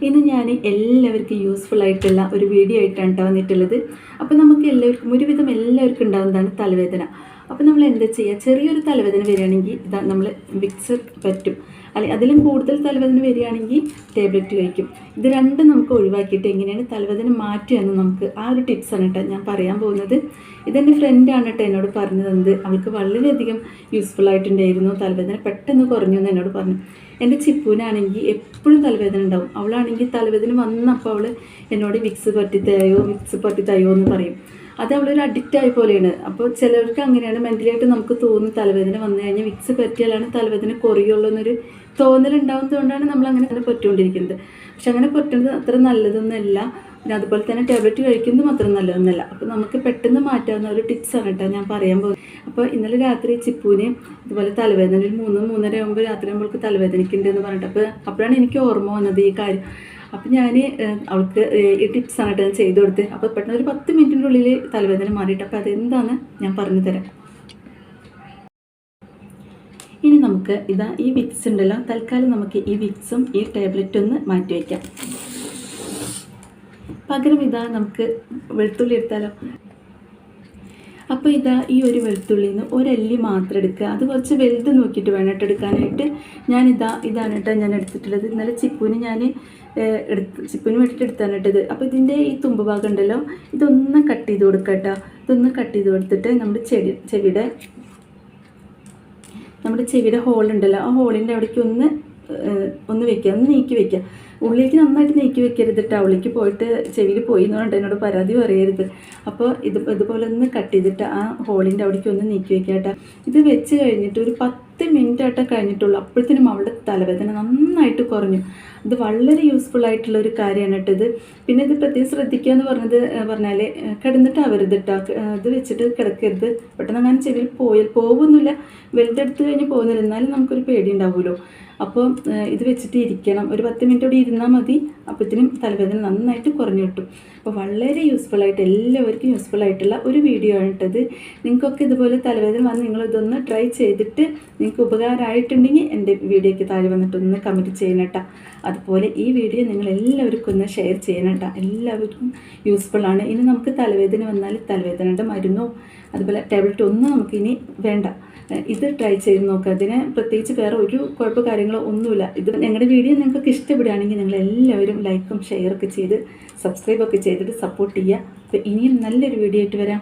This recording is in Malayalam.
ഇന്ന് ഞാൻ എല്ലാവർക്കും യൂസ്ഫുൾ ആയിട്ടുള്ള ഒരു വീഡിയോ ആയിട്ടാണ് വന്നിട്ടുള്ളത്. അപ്പോൾ നമുക്ക് എല്ലാവർക്കും ഒരുവിധം എല്ലാവർക്കും ഉണ്ടാകുന്നതാണ് തലവേദന. അപ്പോൾ നമ്മൾ എന്താ ചെയ്യുക, ചെറിയൊരു തലവേദന വരികയാണെങ്കിൽ ഇതാ നമ്മൾ വിക്സ് പറ്റും, അല്ലെങ്കിൽ അതിലും കൂടുതൽ തലവേദന വരികയാണെങ്കിൽ ടാബ്ലറ്റ് കഴിക്കും. ഇത് രണ്ടും നമുക്ക് ഒഴിവാക്കിയിട്ട് എങ്ങനെയാണ് തലവേദന മാറ്റുക എന്ന് നമുക്ക് ആ ഒരു ടിപ്സാണ് കേട്ടോ ഞാൻ പറയാൻ പോകുന്നത്. ഇതെൻ്റെ ഫ്രണ്ടാണ് കേട്ടോ എന്നോട് പറഞ്ഞു തന്നത്. അവൾക്ക് വളരെയധികം യൂസ്ഫുൾ ആയിട്ടുണ്ടായിരുന്നു, തലവേദന പെട്ടെന്ന് കുറഞ്ഞു എന്ന് എന്നോട് പറഞ്ഞു. എൻ്റെ ചിപ്പൂനാണെങ്കിൽ എപ്പോഴും തലവേദന ഉണ്ടാവും. അവളാണെങ്കിൽ തലവേദന വന്നപ്പോൾ അവൾ എന്നോട് വിക്സ് പറ്റി തയ്യോ എന്ന് പറയും. അത് അവളൊരു അഡിക്റ്റായ പോലെയാണ്. അപ്പോൾ ചിലർക്ക് അങ്ങനെയാണ്, മെൻ്റലായിട്ട് നമുക്ക് തോന്നും തലവേദന വന്നു കഴിഞ്ഞാൽ വിക്സ് പറ്റിയാലാണ് തലവേദന കുറയുള്ളൂ എന്നൊരു തോന്നലുണ്ടാവുന്നതുകൊണ്ടാണ് നമ്മൾ അങ്ങനെ പറ്റുകൊണ്ടിരിക്കുന്നത്. പക്ഷെ അങ്ങനെ പറ്റുന്നത് അത്ര നല്ലതൊന്നുമല്ല. പിന്നെ അതുപോലെ തന്നെ ടാബ്ലറ്റ് കഴിക്കുന്നതും അത്ര നല്ലതൊന്നുമല്ല. അപ്പോൾ നമുക്ക് പെട്ടെന്ന് മാറ്റാവുന്ന ഒരു ടിപ്സാണ് കേട്ടോ ഞാൻ പറയാൻ പോകുന്നത്. അപ്പോൾ ഇന്നലെ രാത്രി ചിപ്പൂന് ഇതുപോലെ തലവേദന ഒരു 3-3:30 ആകുമ്പോൾ രാത്രി ആകുമ്പോൾക്ക് തലവേദനയ്ക്കുണ്ടെന്ന് പറഞ്ഞിട്ട് അപ്പോഴാണ് എനിക്ക് ഓർമ്മ വന്നത് ഈ കാര്യം. അപ്പം ഞാൻ അവൾക്ക് ഈ ടിപ്സാണ് കേട്ടോ ഞാൻ ചെയ്തു കൊടുത്ത്. അപ്പോൾ പെട്ടെന്ന് ഒരു 10 മിനിറ്റിനുള്ളിൽ തലവേദന മാറിയിട്ട്. അപ്പോൾ അതെന്താണെന്ന് ഞാൻ പറഞ്ഞു തരാം. ഇനി നമുക്ക് ഈ വിക്സ് ഉണ്ടല്ലോ, തൽക്കാലം നമുക്ക് ഈ വിക്സും ഈ ടാബ്ലറ്റും ഒന്ന് മാറ്റി വയ്ക്കാം. പകരം നമുക്ക് വെളുത്തുള്ളി എടുത്താലോ. അപ്പോൾ ഈ ഒരു വെളുത്തുള്ളിയിൽ നിന്ന് ഒരല്ലി മാത്രം എടുക്കുക. അത് കുറച്ച് വലുത് നോക്കിയിട്ട് വേണം കേട്ടോ എടുക്കാനായിട്ട്. ഇതാണ് കേട്ടോ ഞാൻ എടുത്തിട്ടുള്ളത്. ഇന്നലെ ചിപ്പൂന് വേണ്ടിയിട്ട് എടുത്താണ് കേട്ടത്. അപ്പോൾ ഇതിൻ്റെ ഈ തുമ്പ് ഭാഗം ഉണ്ടല്ലോ, ഇതൊന്ന് കട്ട് ചെയ്ത് കൊടുക്കുക കേട്ടോ. ഇതൊന്ന് കട്ട് ചെയ്ത് കൊടുത്തിട്ട് നമ്മുടെ ചെവിയുടെ ഹോളുണ്ടല്ലോ, ആ ഹോളിൻ്റെ അവിടേക്ക് ഒന്ന് വെക്കുക, ഒന്ന് നീക്കി വെക്കുക. ഉള്ളിലേക്ക് നന്നായിട്ട് നീക്കി വെക്കരുത് കേട്ടോ. ഉള്ളിലേക്ക് പോയിട്ട് ചെവിയിൽ പോയി എന്ന് പറഞ്ഞിട്ട് എന്നോട് പരാതി പറയരുത്. അപ്പോൾ ഇതുപോലെ ഒന്ന് കട്ട് ചെയ്തിട്ട് ആ ഹോളിൻ്റെ അവിടേക്ക് ഒന്ന് നീക്കി വെക്കുക കേട്ടോ. ഇത് വെച്ച് കഴിഞ്ഞിട്ട് ഒരു 10 മിനിറ്റ് ആയിട്ട് കഴിഞ്ഞിട്ടുള്ളൂ. അപ്പോഴത്തേനും അവളുടെ തലവേദന നന്നായിട്ട് കുറഞ്ഞു. ഇത് വളരെ യൂസ്ഫുൾ ആയിട്ടുള്ള ഒരു കാര്യമാണ് കേട്ടോ ഇത്. പിന്നെ ഇത് പ്രത്യേകം ശ്രദ്ധിക്കുക എന്ന് പറഞ്ഞാൽ കിടന്നിട്ട് ആവരുത് കേട്ടോ. ഇത് വെച്ചിട്ട് കിടക്കരുത്. പെട്ടെന്ന് അങ്ങനെ ചെവിയിൽ പോകുന്നില്ല, വലുതെടുത്ത് കഴിഞ്ഞ് പോകുന്നില്ല, എന്നാലും നമുക്കൊരു പേടി ഉണ്ടാവുമല്ലോ. അപ്പോൾ ഇത് വെച്ചിട്ട് ഇരിക്കണം. ഒരു 10 മിനിറ്റ് കൂടി ഇരുന്നാൽ മതി. അപ്പോഴത്തേനും തലവേദന നന്നായിട്ട് കുറഞ്ഞു കിട്ടും. അപ്പോൾ വളരെ യൂസ്ഫുൾ ആയിട്ട് എല്ലാവർക്കും യൂസ്ഫുൾ ആയിട്ടുള്ള ഒരു വീഡിയോ ആണ് കേട്ടത്. നിങ്ങൾക്കൊക്കെ ഇതുപോലെ തലവേദന വന്ന് നിങ്ങളിതൊന്ന് ട്രൈ ചെയ്തിട്ട് നിങ്ങൾക്ക് ഉപകാരമായിട്ടുണ്ടെങ്കിൽ എൻ്റെ വീഡിയോയ്ക്ക് താഴെ വന്നിട്ടൊന്ന് കമൻറ്റ് ചെയ്യണം കേട്ടോ. അതുപോലെ ഈ വീഡിയോ നിങ്ങൾ എല്ലാവർക്കും ഒന്ന് ഷെയർ ചെയ്യണം കേട്ടോ. എല്ലാവർക്കും യൂസ്ഫുള്ളാണ്. ഇനി നമുക്ക് തലവേദന വന്നാൽ തലവേദനയുടെ മരുന്നോ അതുപോലെ ടാബ്ലറ്റ് ഒന്നും നമുക്കിനി വേണ്ട. ഇത് ട്രൈ ചെയ്ത് നോക്കുക. അതിന് പ്രത്യേകിച്ച് വേറെ ഒരു കുഴപ്പ കാര്യങ്ങളോ ഒന്നുമില്ല. ഇത് ഞങ്ങളുടെ വീഡിയോ നിങ്ങൾക്ക് ഇഷ്ടപ്പെടുകയാണെങ്കിൽ നിങ്ങൾ എല്ലാവരും ലൈക്കും ഷെയറൊക്കെ ചെയ്ത് സബ്സ്ക്രൈബൊക്കെ ചെയ്തിട്ട് സപ്പോർട്ട് ചെയ്യുക. അപ്പോൾ ഇനിയും നല്ലൊരു വീഡിയോ ആയിട്ട് വരാം.